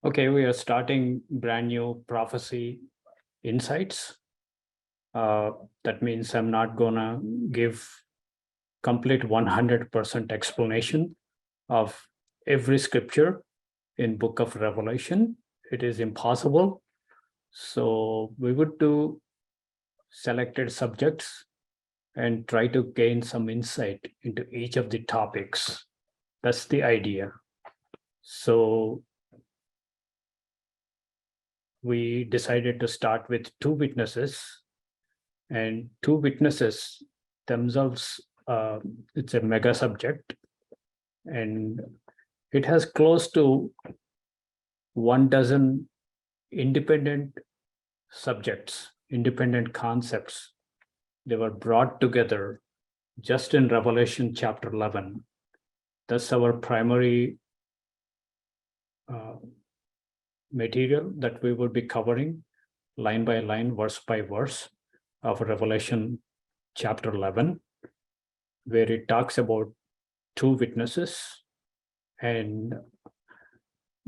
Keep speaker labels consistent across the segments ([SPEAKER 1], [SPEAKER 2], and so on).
[SPEAKER 1] Okay, we are starting brand new prophecy insights. That means I'm not gonna give complete 100% explanation of every scripture in Book of Revelation. It is impossible. So we would do selected subjects and try to gain some insight into each of the topics. That's the idea. So we decided to start with two witnesses, and two witnesses themselves, it's a mega subject, and it has close to 12 independent subjects, independent concepts. They were brought together just in Revelation chapter 11. That's our primary material that we will be covering line by line, verse by verse of Revelation chapter 11, where it talks about two witnesses. And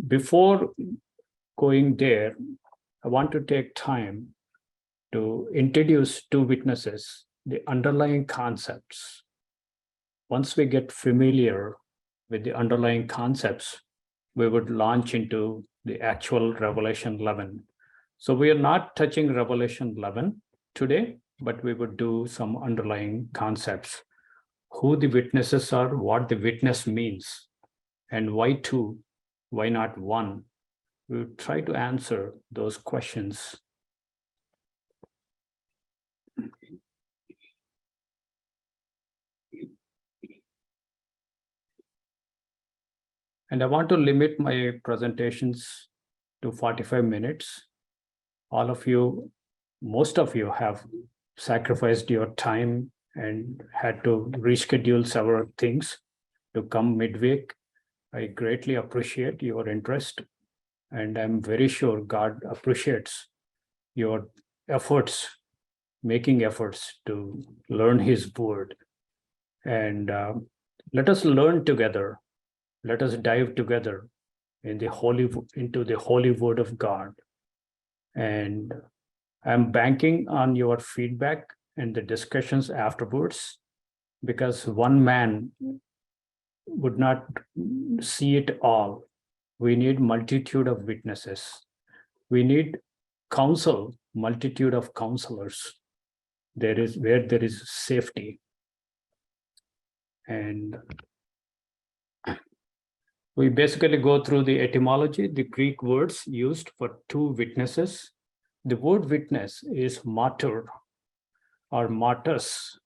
[SPEAKER 1] before going there, I want to take time to introduce two witnesses, the underlying concepts. Once we get familiar with the underlying concepts, we would launch into the actual Revelation 11. So we are not touching Revelation 11 today, but we would do some underlying concepts. Who the witnesses are, what the witness means, and why two, why not one? We'll try to answer those questions. And I want to limit my presentations to 45 minutes. All of you, most of you have sacrificed your time and had to reschedule several things to come midweek. I greatly appreciate your interest, and I'm very sure God appreciates your efforts, making efforts to learn His word. And let us learn together. Let us dive together into the holy word of God. And I'm banking on your feedback and the discussions afterwards, because one man would not see it all. We need multitude of witnesses. We need counsel, multitude of counselors. There is where there is safety. And we basically go through the etymology, the Greek words used for two witnesses. The word witness is martyr or martyrs.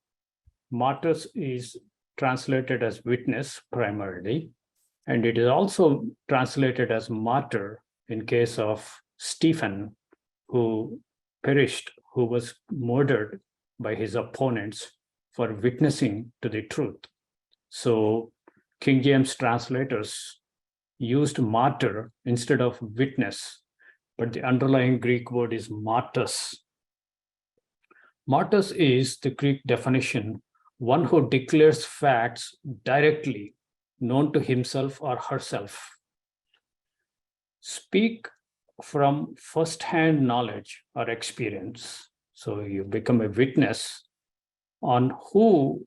[SPEAKER 1] Martyrs is translated as witness primarily, and it is also translated as martyr in case of Stephen, who perished, who was murdered by his opponents for witnessing to the truth. So King James translators used martyr instead of witness, but the underlying Greek word is martyrs. Martyrs is the Greek definition, one who declares facts directly known to himself or herself. Speak from first-hand knowledge or experience. So you become a witness on who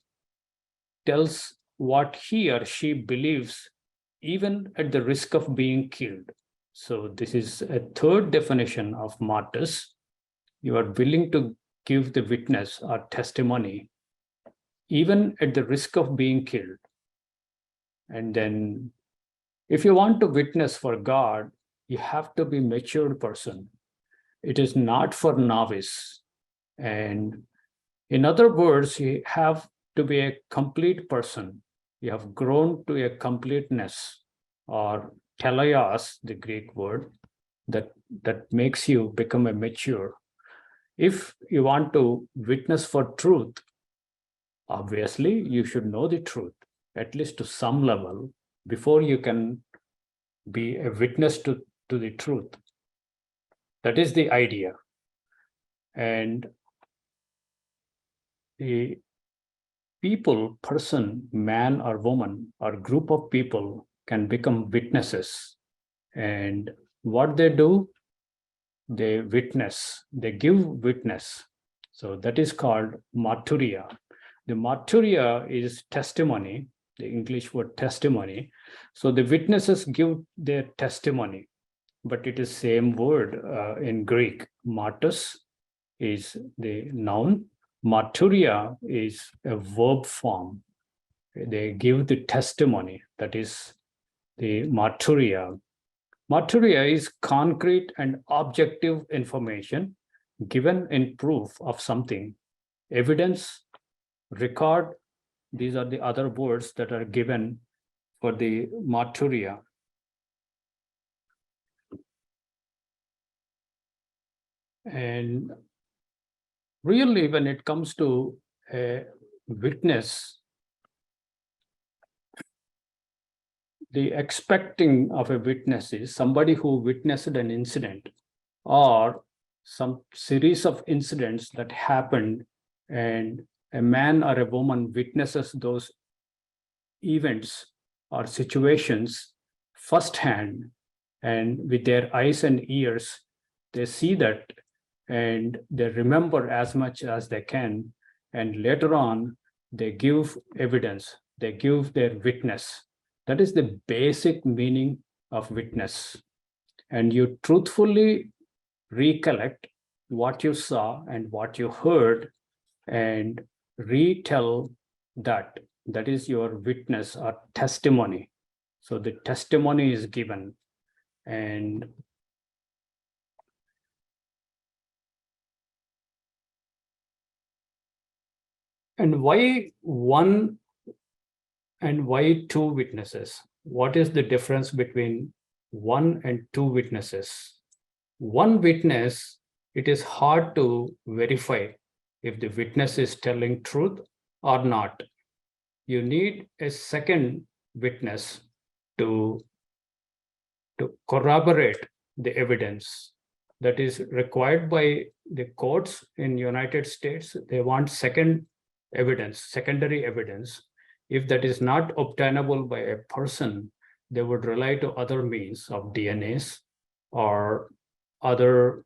[SPEAKER 1] tells what he or she believes, even at the risk of being killed. So this is a third definition of martyrs. You are willing to give the witness or testimony, even at the risk of being killed. And then if you want to witness for God, you have to be a matured person. It is not for novice. And in other words, you have to be a complete person. You have grown to a completeness, or teleios, the Greek word, that makes you become a mature. If you want to witness for truth, obviously you should know the truth, at least to some level, before you can be a witness to the truth. That is the idea. And the people, person, man or woman, or group of people can become witnesses. And What they do, they witness, they give witness. So that is called martyria. The martyria is testimony, the English word testimony. So the witnesses give their testimony, but it is same word in Greek. Martys is the noun. Martyria is a verb form. They give the testimony, that is the martyria. Martyria is concrete and objective information given in proof of something. Evidence, record, these are the other words that are given for the martyria. And really, when it comes to a witness, the expecting of a witness is somebody who witnessed an incident or some series of incidents that happened, and a man or a woman witnesses those events or situations firsthand, and with their eyes and ears, they see that and they remember as much as they can, and later on they give evidence, they give their witness. That is the basic meaning of witness. And you truthfully recollect what you saw and what you heard and retell that. That is your witness or testimony. So the testimony is given. And why one and why two witnesses? What is the difference between one and two witnesses? One witness, it is hard to verify if the witness is telling truth or not. You need a second witness to corroborate the evidence that is required by the courts in United States. They want second evidence, secondary evidence. If that is not obtainable by a person, they would rely to other means of DNAs or other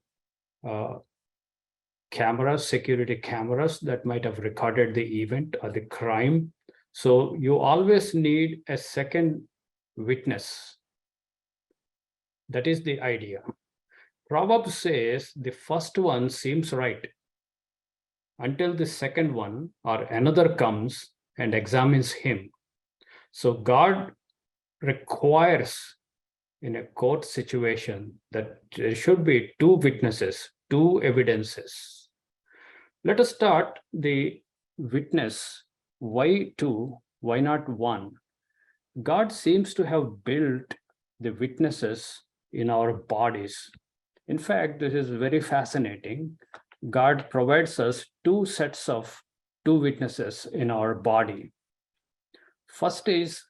[SPEAKER 1] cameras, security cameras that might have recorded the event or the crime. So you always need a second witness. That is the idea. Proverbs says the first one seems right until the second one or another comes and examines him. So God requires in a court situation that there should be two witnesses, two evidences. Let us start the witness. Why two? Why not one? God seems to have built the witnesses in our bodies. In fact, this is very fascinating. God provides us two sets of two witnesses in our body. First is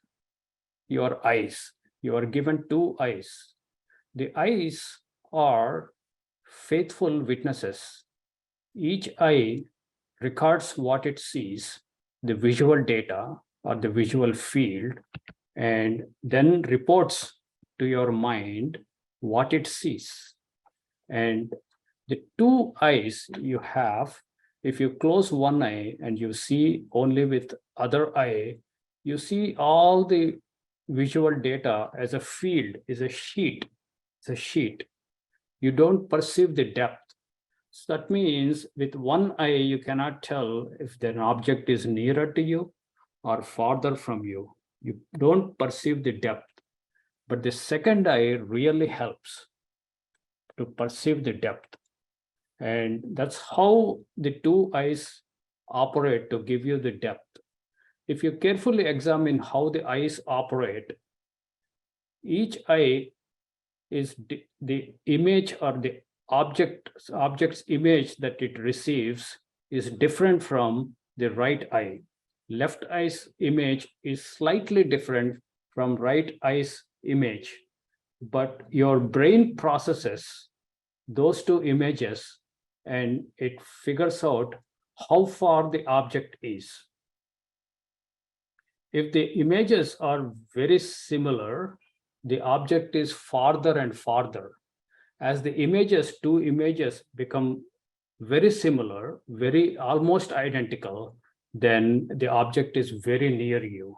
[SPEAKER 1] your eyes. You are given two eyes. The eyes are faithful witnesses. Each eye records what it sees, the visual data or the visual field, and then reports to your mind what it sees. And the two eyes you have, if you close one eye and you see only with other eye, you see all the visual data as a field, is a sheet. It's a sheet. You don't perceive the depth. So that means with one eye, you cannot tell if an object is nearer to you or farther from you. You don't perceive the depth. But the second eye really helps to perceive the depth. And that's how the two eyes operate to give you the depth. If you carefully examine how the eyes operate, each eye is the image or the object's image that it receives is different from the right eye. Left eye's image is slightly different from right eye's image, but your brain processes those two images and it figures out how far the object is. If the images are very similar, the object is farther and farther. As the two images become very similar, very almost identical, then the object is very near you.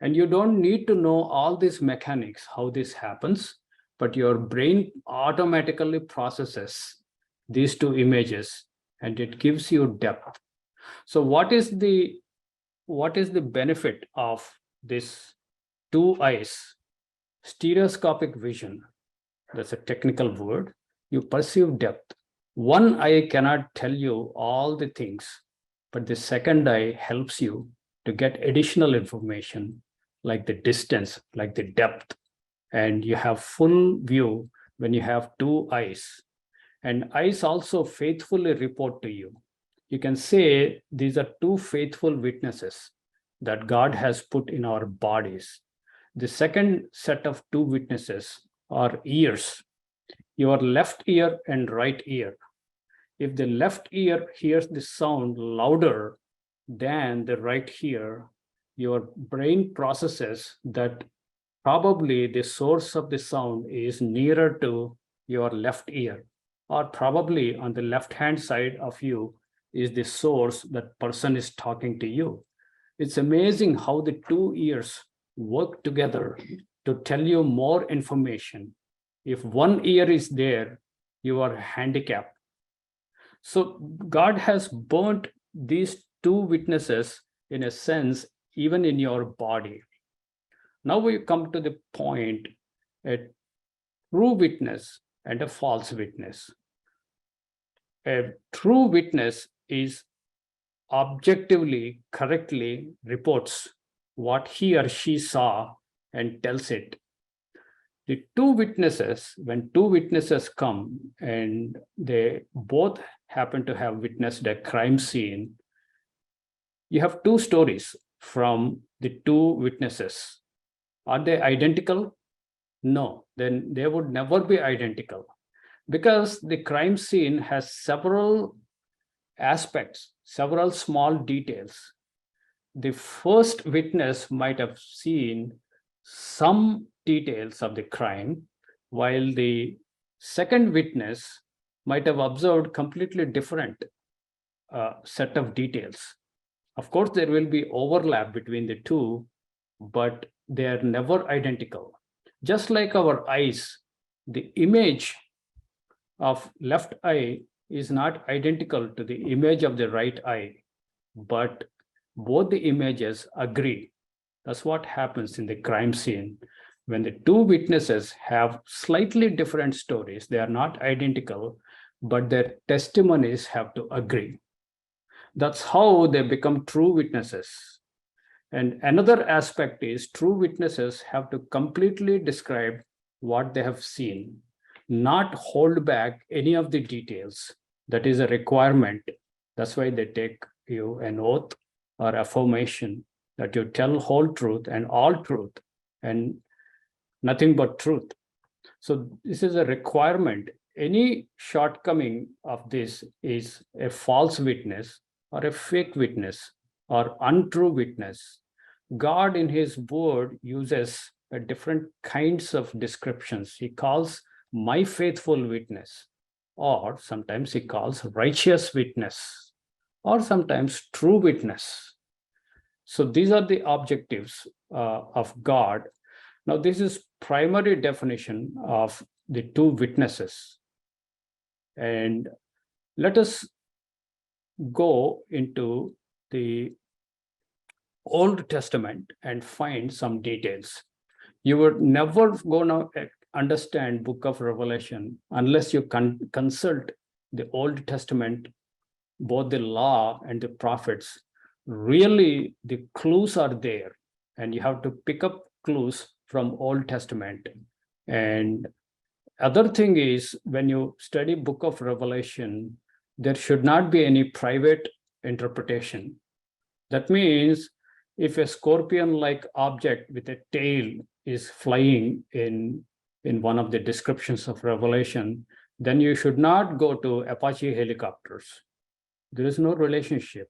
[SPEAKER 1] And you don't need to know all these mechanics, how this happens, but your brain automatically processes these two images and it gives you depth. So what is the benefit of this two eyes? Stereoscopic vision, that's a technical word. You perceive depth. One eye cannot tell you all the things, but the second eye helps you to get additional information like the distance, like the depth, and you have full view when you have two eyes. And eyes also faithfully report to you. You can say these are two faithful witnesses that God has put in our bodies. The second set of two witnesses are ears, your left ear and right ear. If the left ear hears the sound louder than the right ear, your brain processes that probably the source of the sound is nearer to your left ear, or probably on the left-hand side of you is the source that person is talking to you. It's amazing how the two ears work together to tell you more information. If one ear is there, you are handicapped. So God has burnt these two witnesses in a sense, even in your body. Now we come to the point, a true witness and a false witness. A true witness is objectively, correctly reports what he or she saw and tells it. The two witnesses, when two witnesses come and they both happen to have witnessed a crime scene, you have two stories from the two witnesses. Are they identical? No, then they would never be identical, because the crime scene has several aspects, several small details. The first witness might have seen some details of the crime, while the second witness might have observed completely different set of details. Of course, there will be overlap between the two, but they are never identical. Just like our eyes, the image of left eye is not identical to the image of the right eye, but both the images agree. That's what happens in the crime scene. When the two witnesses have slightly different stories, they are not identical, but their testimonies have to agree. That's how they become true witnesses. And another aspect is true witnesses have to completely describe what they have seen, not hold back any of the details. That is a requirement. That's why they take you an oath or affirmation that you tell whole truth and all truth and nothing but truth. So this is a requirement. Any shortcoming of this is a false witness or a fake witness or untrue witness. God in his word uses different kinds of descriptions. He calls my faithful witness, or sometimes he calls righteous witness, or sometimes true witness. So these are the objectives of God. Now, this is primary definition of the two witnesses. And let us go into the Old Testament and find some details. You would never gonna understand Book of Revelation unless you consult the Old Testament, both the law and the prophets. Really, the clues are there, and you have to pick up clues from Old Testament. And other thing is, when you study Book of Revelation, there should not be any private interpretation. That means if a scorpion-like object with a tail is flying in one of the descriptions of Revelation, then you should not go to Apache helicopters. There is no relationship,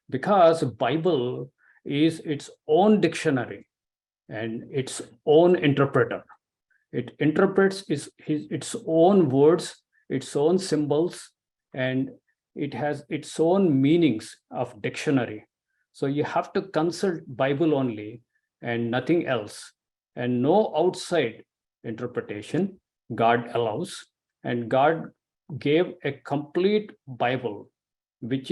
[SPEAKER 1] because Bible is its own dictionary. and its own interpreter. It interprets its own words, its own symbols, and it has its own meanings of dictionary. So you have to consult Bible only and nothing else, and no outside interpretation God allows. And God gave a complete Bible, which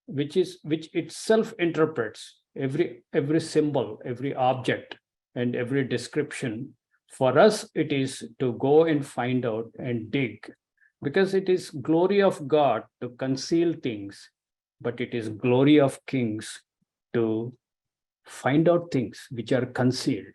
[SPEAKER 1] itself interprets every symbol, every object, and every description. For us, it is to go and find out and dig, because it is glory of God to conceal things, but it is glory of kings to find out things which are concealed.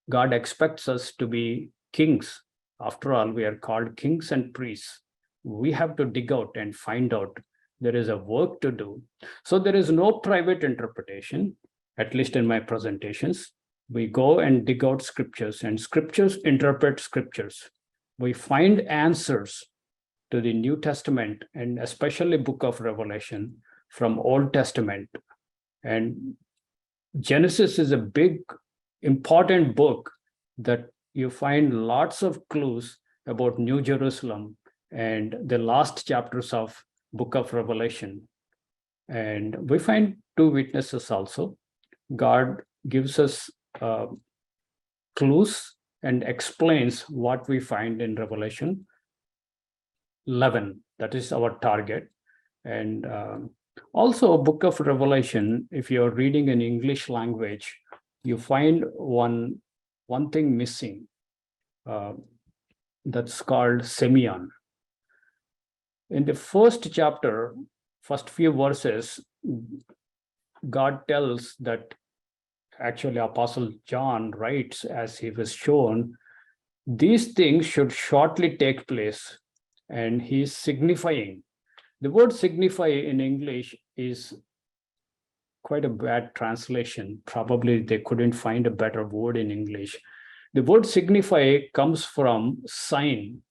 [SPEAKER 1] God expects us to be kings. After all, we are called kings and priests. We have to dig out and find out. There is a work to do. So there is no private interpretation, at least in my presentations. We go and dig out scriptures, and scriptures interpret scriptures. We find answers to the New Testament, and especially book of Revelation from Old Testament. And Genesis is a big, important book that you find lots of clues about New Jerusalem and the last chapters of book of Revelation. And we find two witnesses also. God gives us clues and explains what we find in Revelation 11. That is our target. And also book of Revelation, if you're reading in English language, you find one thing missing. That's called Simeon. In the first chapter, first few verses, God tells that, actually Apostle John writes, as he was shown, these things should shortly take place. And he's signifying. The word signify in English is quite a bad translation. Probably they couldn't find a better word in English. The word signify comes from sign.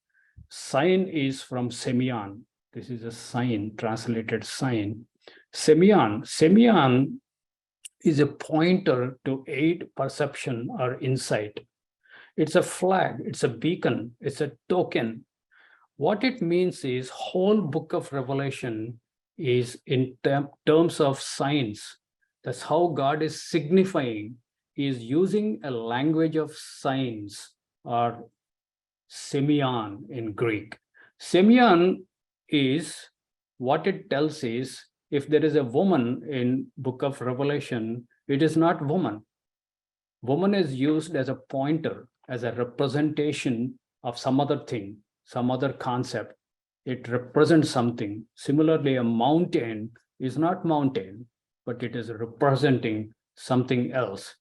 [SPEAKER 1] Sign is from Simeon. This is a sign, translated sign. Simeon is a pointer to aid perception or insight. It's a flag, it's a beacon, it's a token. What it means is whole book of Revelation is in terms of signs. That's how God is signifying. He is using a language of signs, or semeion in Greek. Semeion is, what it tells is, if there is a woman in book of Revelation, it is not woman. Woman is used as a pointer, as a representation of some other thing, some other concept. It represents something. Similarly, a mountain is not mountain, but it is representing something else.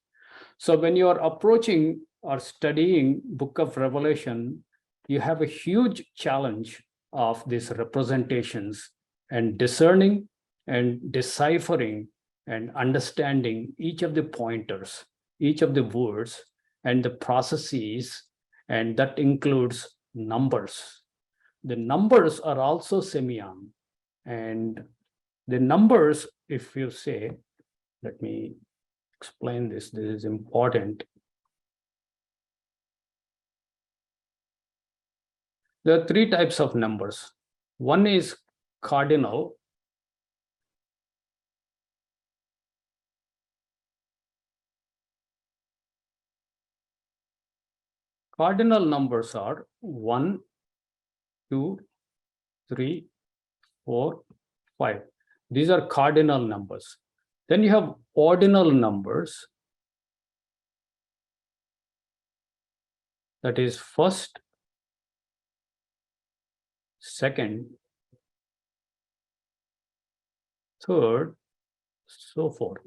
[SPEAKER 1] So when you are approaching or studying book of Revelation, you have a huge challenge of these representations and discerning and deciphering and understanding each of the pointers, each of the words and the processes, and that includes numbers. The numbers are also semeion, and the numbers, if you say, let me explain this, this is important. There are three types of numbers. One is cardinal. Cardinal numbers are 1, 2, 3, 4, 5. These are cardinal numbers. Then you have ordinal numbers. That is first, second, third, so forth.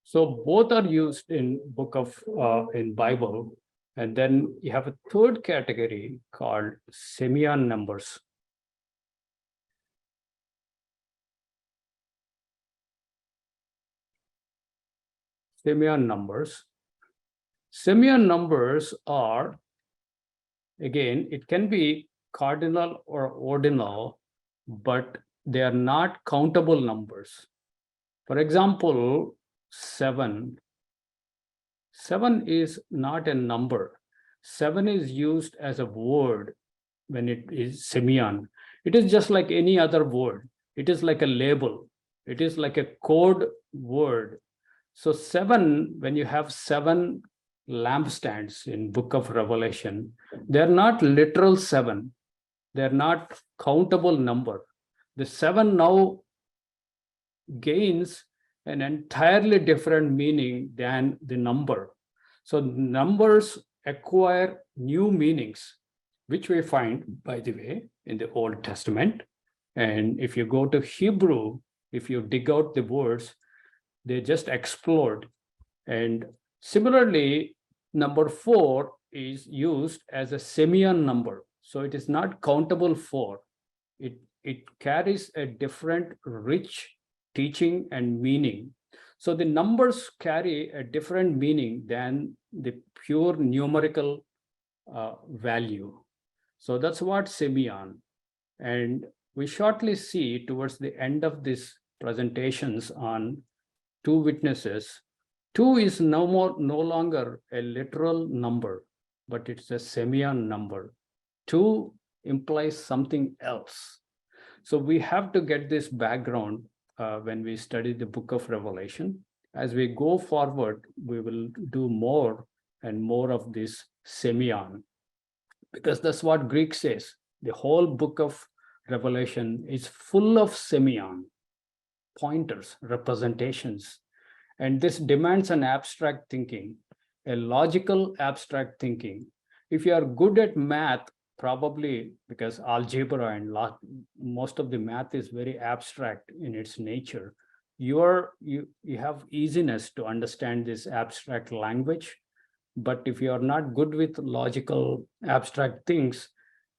[SPEAKER 1] So both are used in book of in Bible. And then you have a third category called semeion numbers. Semeion numbers. Semeion numbers are, again, it can be cardinal or ordinal, but they are not countable numbers. For example, 7 7 is not a number. 7 is used as a word when it is semyon. It is just like any other word. It is like a label. It is like a code word. So 7, when you have 7 lampstands in Book of Revelation, they're not literal 7. They're not countable number. The 7 now gains an entirely different meaning than the number. So numbers acquire new meanings, which we find, by the way, in the Old Testament. And if you go to Hebrew, if you dig out the words, they just explode. And similarly, number 4 is used as a semyon number. So it is not countable 4. It carries a different rich teaching and meaning. So the numbers carry a different meaning than the pure numerical value. So that's what semyon. And we shortly see towards the end of these presentations on 2 witnesses, 2 is no longer a literal number, but it's a semyon number. 2 implies something else. So we have to get this background when we study the book of Revelation. As we go forward, we will do more and more of this semyon, because that's what Greek says. The whole book of Revelation is full of semyon, pointers, representations. And this demands an abstract thinking, a logical abstract thinking. If you are good at math, probably because algebra and most of the math is very abstract in its nature, you have easiness to understand this abstract language. But if you are not good with logical abstract things,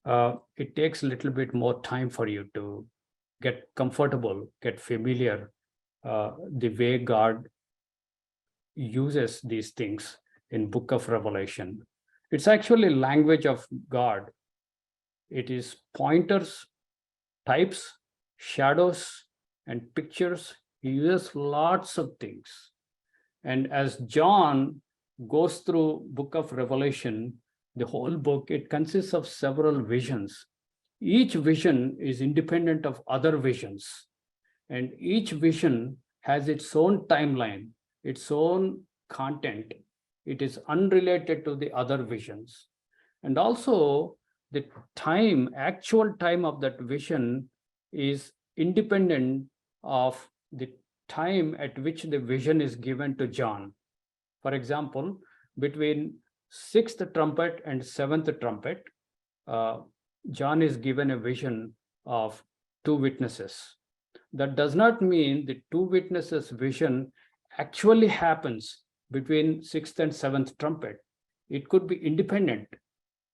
[SPEAKER 1] it takes a little bit more time for you to get comfortable, get familiar the way God uses these things in book of Revelation. It's actually language of God. It is pointers, types, shadows, and pictures. He uses lots of things. And as John goes through book of Revelation, the whole book, it consists of several visions. Each vision is independent of other visions. And each vision has its own timeline, its own content. It is unrelated to the other visions. And also, the actual time of that vision is independent of the time at which the vision is given to John. For example, between 6th trumpet and 7th trumpet, John is given a vision of 2 witnesses. That does not mean the 2 witnesses vision actually happens between 6th and 7th trumpet. It could be independent,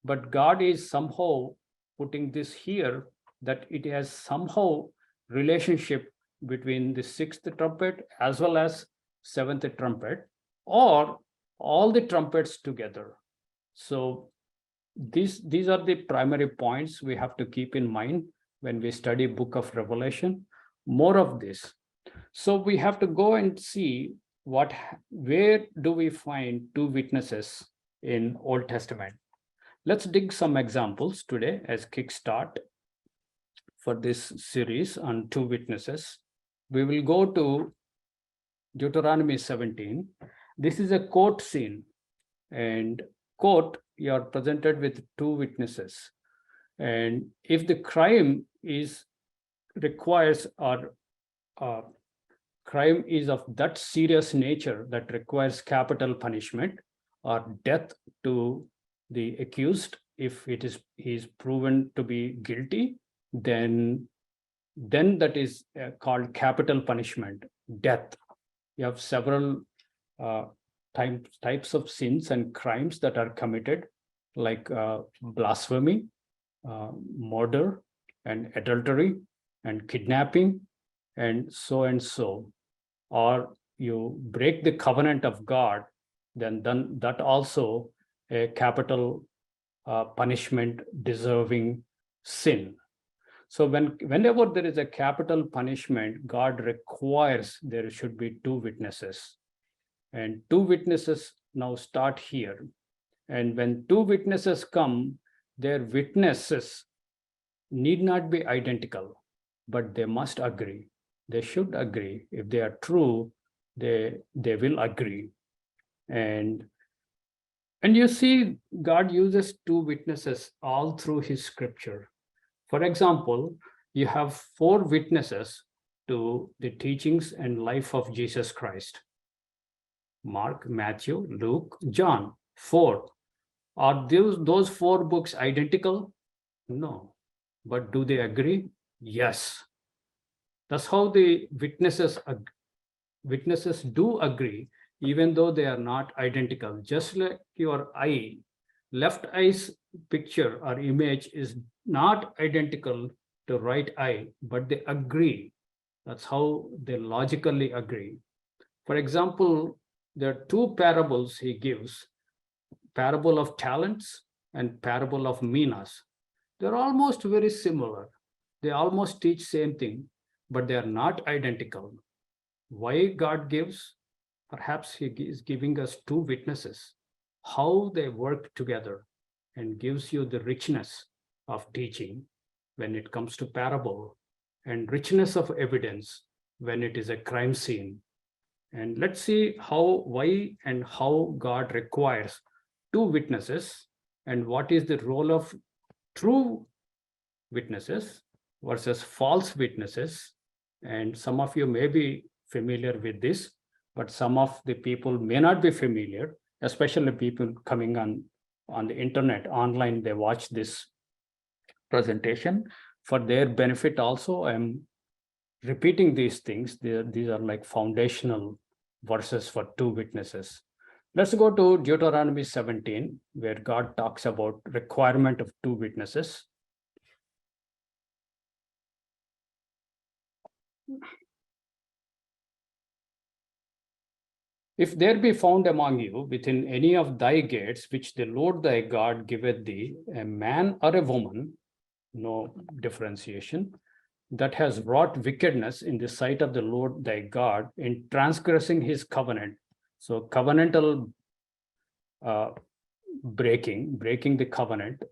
[SPEAKER 1] but God is somehow putting this here, that it has somehow relationship between the 6th trumpet as well as 7th trumpet, or all the trumpets together. So these are the primary points we have to keep in mind when we study book of Revelation. More of this. So we have to go and see where do we find 2 witnesses in Old Testament. Let's dig some examples today as kickstart for this series on 2 witnesses. We will go to Deuteronomy 17. This is a court scene, and court, you are presented with 2 witnesses. And if the crime requires, or crime is of that serious nature that requires capital punishment or death to the accused, if he is proven to be guilty, then that is called capital punishment, death. You have several types of sins and crimes that are committed, like blasphemy, murder, and adultery, and kidnapping, and so. Or you break the covenant of God, then that also a capital punishment deserving sin. So whenever there is a capital punishment, God requires there should be 2 witnesses. And 2 witnesses now start here. And when two witnesses come, their witnesses need not be identical, but they must agree. They should agree. If they are true, they will agree. And you see, God uses two witnesses all through his scripture. For example, you have four witnesses to the teachings and life of Jesus Christ: Mark, Matthew, Luke, John. Four. Are those four books identical? No. But do they agree? Yes. That's how the witnesses do agree, even though they are not identical. Just like your eye, left eye's picture or image is not identical to right eye, but they agree. That's how they logically agree. For example, there are two parables he gives: parable of talents and parable of minas. They're almost very similar. They almost teach same thing, but they are not identical. Why God gives? Perhaps he is giving us two witnesses, how they work together, and gives you the richness of teaching when it comes to parable, and richness of evidence when it is a crime scene. And let's see why and how God requires two witnesses, and what is the role of true witnesses versus false witnesses. And some of you may be familiar with this, but some of the people may not be familiar, especially people coming on the internet, online. They watch this presentation. For their benefit also, I'm repeating these things. These are like foundational verses for two witnesses. Let's go to Deuteronomy 17, where God talks about requirement of two witnesses. If there be found among you within any of thy gates, which the Lord thy God giveth thee, a man or a woman, no differentiation, that has wrought wickedness in the sight of the Lord thy God in transgressing his covenant. So covenantal breaking the covenant,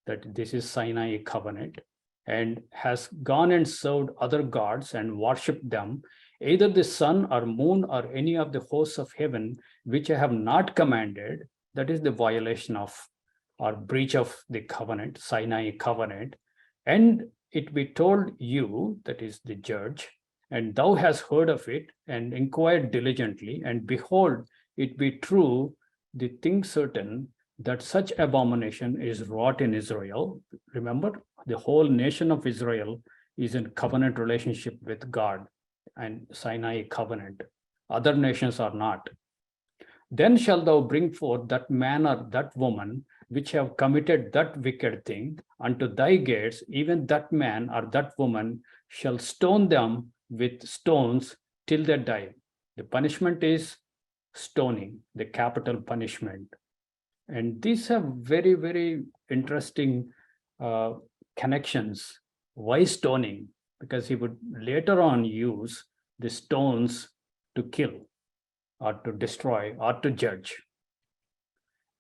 [SPEAKER 1] that this is Sinai covenant, and has gone and served other gods and worshipped them, either the sun or moon or any of the hosts of heaven, which I have not commanded. That is the violation of or breach of the covenant, Sinai covenant. And it be told you, that is the judge, and thou hast heard of it and inquired diligently, and behold, it be true, the thing certain, that such abomination is wrought in Israel. Remember, the whole nation of Israel is in covenant relationship with God and Sinai covenant. Other nations are not. Then shalt thou bring forth that man or that woman which have committed that wicked thing unto thy gates, even that man or that woman shall stone them with stones till they die. The punishment is stoning, the capital punishment. And these have very, very interesting connections. Why stoning? Because he would later on use the stones to kill or to destroy or to judge.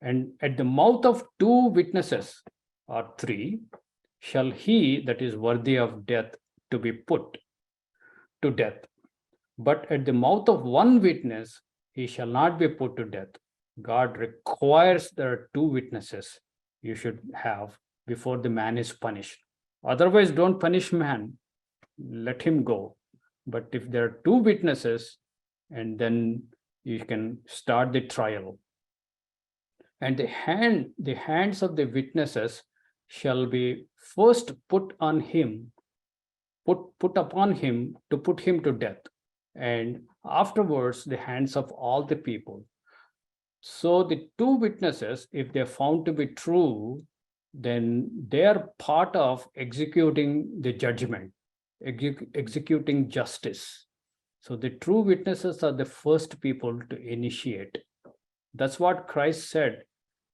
[SPEAKER 1] And at the mouth of two witnesses or three shall he that is worthy of death to be put to death. But at the mouth of one witness he shall not be put to death. God requires there are two witnesses you should have before the man is punished. Otherwise, don't punish man, let him go. But if there are two witnesses, and then you can start the trial. And the hands of the witnesses shall be first put on him, put upon him to put him to death, and afterwards the hands of all the people. So the two witnesses, if they're found to be true, then they are part of executing the judgment, executing justice. So the true witnesses are the first people to initiate. That's what Christ said.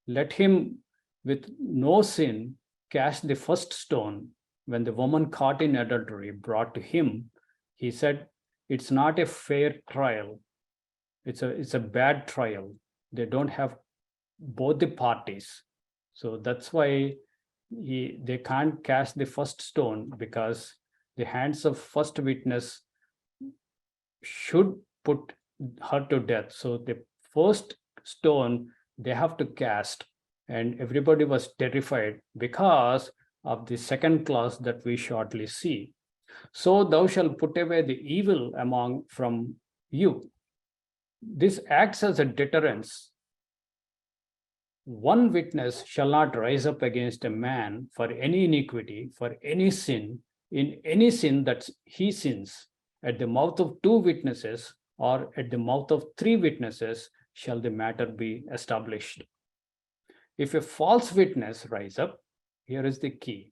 [SPEAKER 1] Let him with no sin cast the first stone. When the woman caught in adultery brought to him, he said, it's not a fair trial. It's a bad trial. they don't have both the parties. So that's why they can't cast the first stone, because the hands of first witness should put her to death. So the first stone they have to cast, and everybody was terrified because of the second clause that we shortly see. So thou shalt put away the evil from you. This acts as a deterrence. One witness shall not rise up against a man for any iniquity, for any sin, in any sin that he sins. At the mouth of two witnesses, or at the mouth of three witnesses, shall the matter be established. If a false witness rise up, here is the key.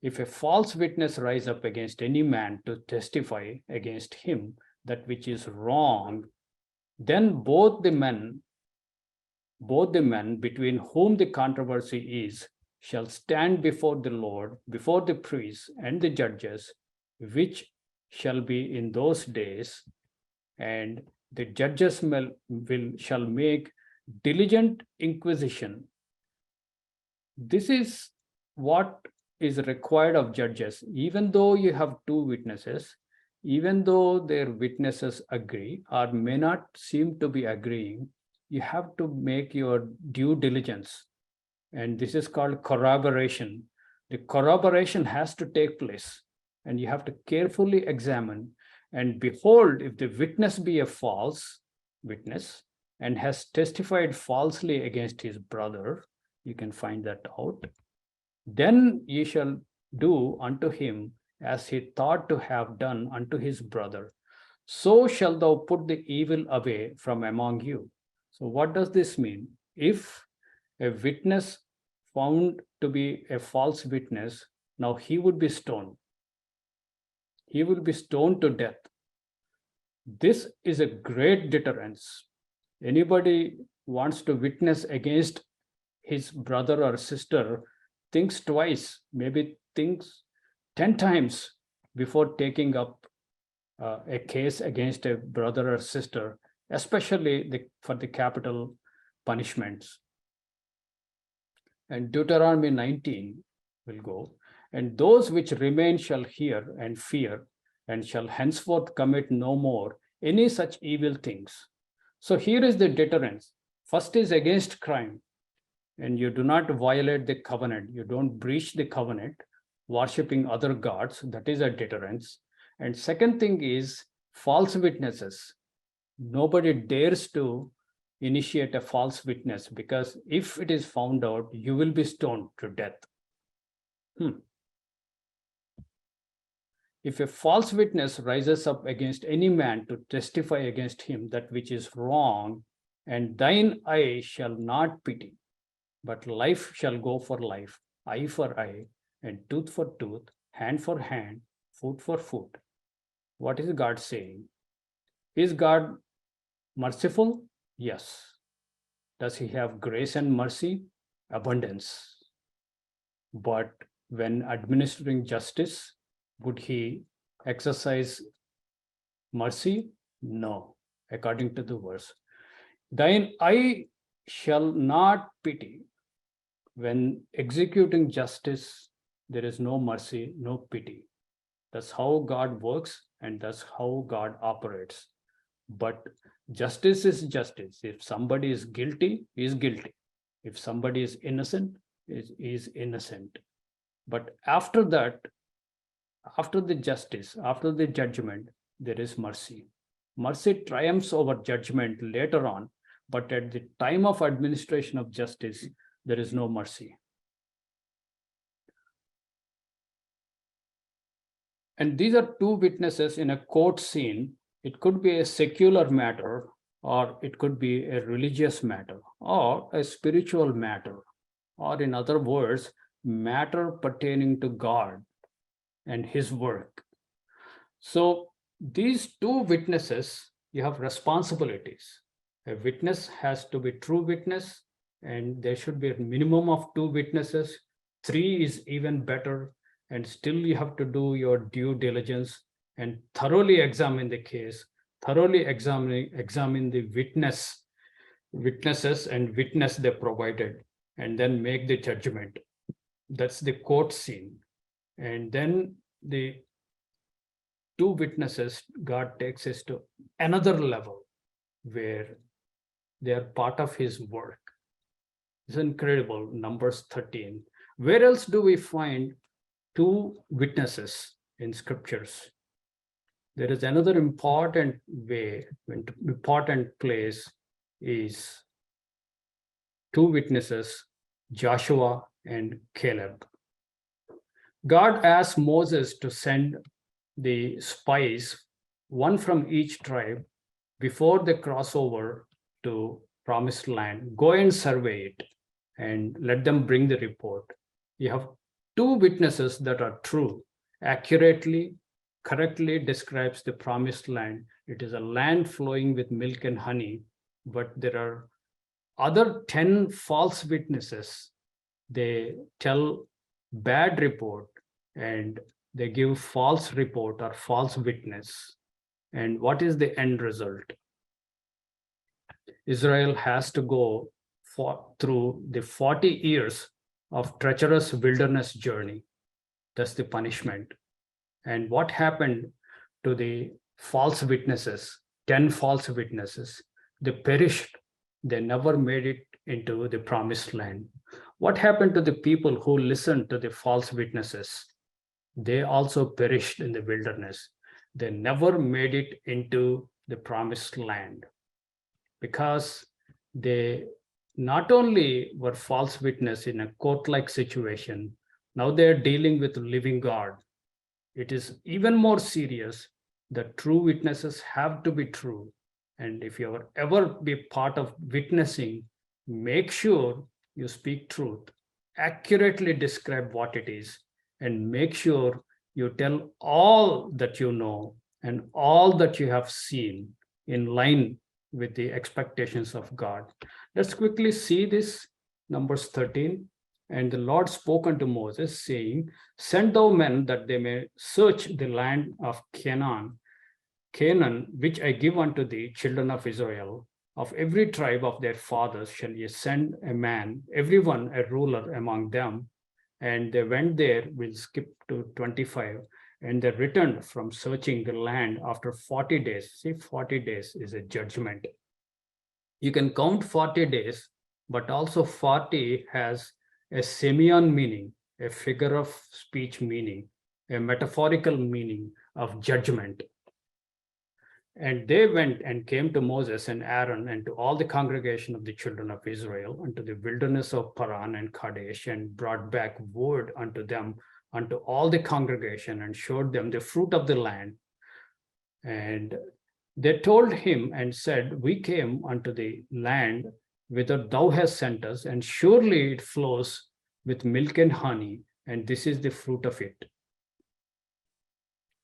[SPEAKER 1] If a false witness rise up against any man to testify against him that which is wrong, then both the men between whom the controversy is shall stand before the Lord, before the priests and the judges, which shall be in those days, and the judges shall make diligent inquisition. This is what is required of judges. Even though you have two witnesses, even though their witnesses agree or may not seem to be agreeing, you have to make your due diligence. And this is called corroboration. The corroboration has to take place, and you have to carefully examine. And behold, if the witness be a false witness and has testified falsely against his brother, you can find that out. Then ye shall do unto him as he thought to have done unto his brother. So shalt thou put the evil away from among you. So what does this mean? If a witness found to be a false witness, now he would be stoned. He will be stoned to death. This is a great deterrence. Anybody wants to witness against his brother or sister thinks twice, maybe thinks 10 times before taking up a case against a brother or sister, especially for the capital punishments. And Deuteronomy 19 will go, and those which remain shall hear and fear, and shall henceforth commit no more any such evil things. So here is the deterrence. First is against crime, and you do not violate the covenant. You don't breach the covenant, worshipping other gods. That is a deterrence. And second thing is false witnesses. Nobody dares to initiate a false witness, because if it is found out, you will be stoned to death. If a false witness rises up against any man to testify against him that which is wrong, and thine eye shall not pity, but life shall go for life, eye for eye, and tooth for tooth, hand for hand, foot for foot. What is God saying? Is God merciful? Yes. Does he have grace and mercy? Abundance. But when administering justice, would he exercise mercy? No, according to the verse. Thine eye shall not pity. When executing justice, there is no mercy, no pity. That's how God works, and that's how God operates. But justice is justice. If somebody is guilty, he is guilty. If somebody is innocent, he is innocent. But after that, after the justice, after the judgment, there is mercy. Mercy triumphs over judgment later on, but at the time of administration of justice, there is no mercy. And these are two witnesses in a court scene. It could be a secular matter, or it could be a religious matter, or a spiritual matter, or in other words, matter pertaining to God and his work. So these two witnesses, you have responsibilities. A witness has to be true witness, and there should be a minimum of 2 witnesses. 3 is even better, and still you have to do your due diligence and thoroughly examine the case, thoroughly examine the witness, witnesses and witness they provided, and then make the judgment. That's the court scene. And then the two witnesses, God takes us to another level where they are part of his work. It's incredible. Numbers 13. Where else do we find two witnesses in scriptures? There is another important place is two witnesses, Joshua and Caleb. God asked Moses to send the spies, one from each tribe, before they cross over to promised land. Go and survey it and let them bring the report. You have two witnesses that are true, accurately, correctly describes the promised land. It is a land flowing with milk and honey, but there are other 10 false witnesses. They tell bad report and they give false report or false witness. And what is the end result? Israel has to go through the 40 years of treacherous wilderness journey. That's the punishment. And what happened to the false witnesses, 10 false witnesses? They perished. They never made it into the promised land. What happened to the people who listened to the false witnesses? They also perished in the wilderness. They never made it into the promised land because they not only were false witness in a court-like situation, now they're dealing with the living God. It is even more serious that true witnesses have to be true. And if you ever be part of witnessing, make sure you speak truth, accurately describe what it is, and make sure you tell all that you know and all that you have seen in line with the expectations of God. Let's quickly see this, Numbers 13. And the Lord spoke unto Moses, saying, send thou men that they may search the land of Canaan, which I give unto the children of Israel. Of every tribe of their fathers shall ye send a man, every one a ruler among them. And they went there, we'll skip to 25, and they returned from searching the land after 40 days. See, 40 days is a judgment. You can count 40 days, but also 40 has a semeion meaning, a figure of speech meaning, a metaphorical meaning of judgment. And they went and came to Moses and Aaron and to all the congregation of the children of Israel unto the wilderness of Paran and Kadesh, and brought back word unto them, unto all the congregation, and showed them the fruit of the land. And they told him and said, we came unto the land whither thou hast sent us, and surely it flows with milk and honey, and this is the fruit of it.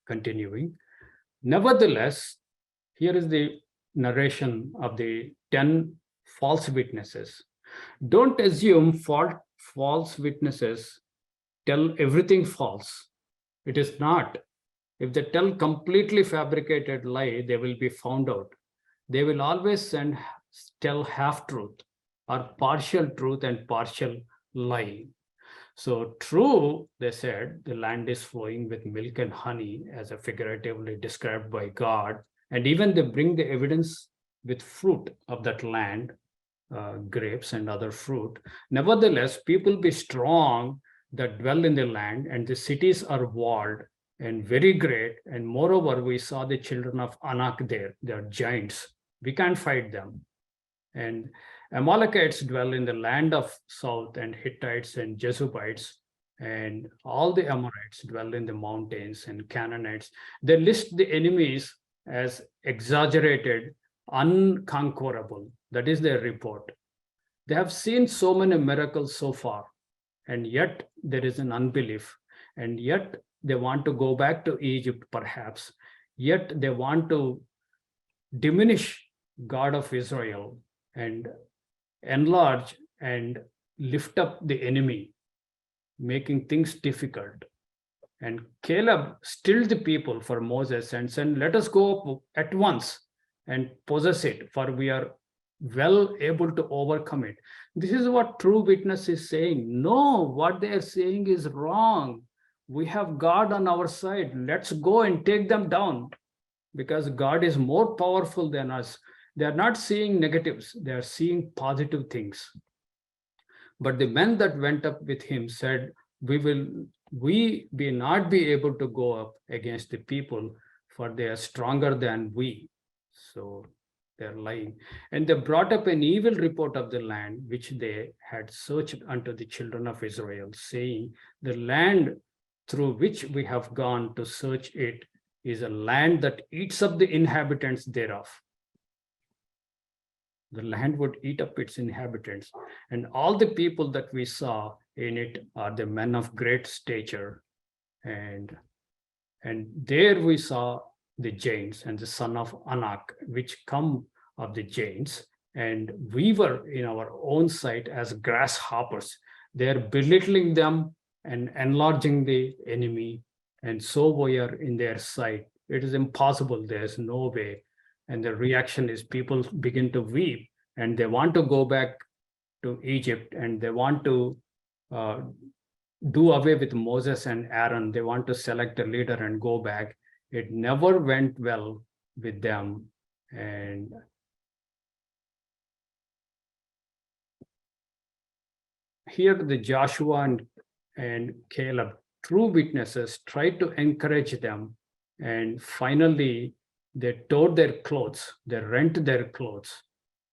[SPEAKER 1] Continuing, nevertheless, here is the narration of the 10 false witnesses. Don't assume false witnesses tell everything false. It is not. If they tell completely fabricated lie, they will be found out. They will always tell half-truth or partial truth and partial lie. So true, they said, the land is flowing with milk and honey, as a figuratively described by God. And even they bring the evidence with fruit of that land, grapes and other fruit. Nevertheless, people be strong that dwell in the land, and the cities are walled and very great. And moreover, we saw the children of Anak there. They are giants. We can't fight them. And Amalekites dwell in the land of south, and Hittites and Jebusites, and all the Amorites dwell in the mountains, and Canaanites. They list the enemies as exaggerated, unconquerable. That is their report. They have seen so many miracles so far, and yet there is an unbelief, and yet they want to go back to Egypt perhaps, yet they want to diminish God of Israel and enlarge and lift up the enemy, making things difficult. And Caleb stilled the people for Moses and said, let us go up at once and possess it, for we are well able to overcome it. This is what true witness is saying. No, what they are saying is wrong. We have God on our side. Let's go and take them down, because God is more powerful than us. They are not seeing negatives, they are seeing positive things. But the men that went up with him said, we be not be able to go up against the people, for they are stronger than we. So they're lying. And they brought up an evil report of the land which they had searched unto the children of Israel, saying, the land through which we have gone to search it is a land that eats up the inhabitants thereof. The land would eat up its inhabitants, and all the people that we saw in it are the men of great stature. And there we saw the giants and the son of Anak, which come of the giants, and we were in our own sight as grasshoppers. They are belittling them and enlarging the enemy, and so we are in their sight. It is impossible, there's no way. And the reaction is people begin to weep, and they want to go back to Egypt, and they want to do away with Moses and Aaron. They want to select a leader and go back. It never went well with them. And here the Joshua and Caleb, true witnesses, tried to encourage them. And finally, they tore their clothes, they rent their clothes.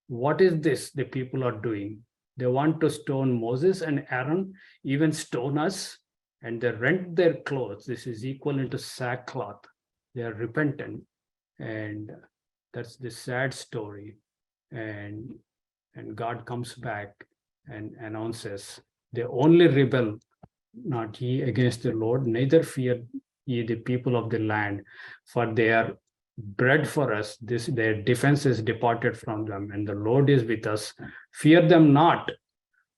[SPEAKER 1] What is this the people are doing? They want to stone Moses and Aaron, even stone us, and they rent their clothes. This is equivalent to sackcloth. They are repentant, and that's the sad story. And God comes back and announces, they only rebel not ye against the Lord, neither fear ye the people of the land, for they are bread for us. Their defense is departed from them, and the Lord is with us. Fear them not.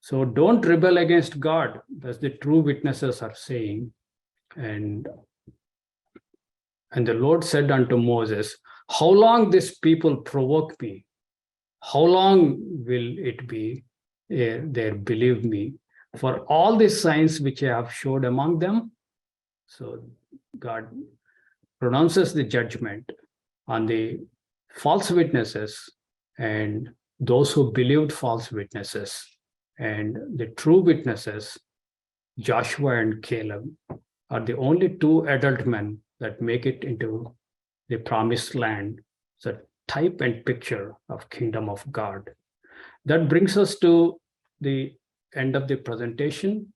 [SPEAKER 1] So don't rebel against God. That's the true witnesses are saying. And the Lord said unto Moses, how long this people provoke me? How long will it be they believe me for all the signs which I have showed among them? So God pronounces the judgment on the false witnesses and those who believed false witnesses. And the true witnesses, Joshua and Caleb, are the only two adult men that make it into the promised land. It's a type and picture of kingdom of God. That brings us to the end of the presentation.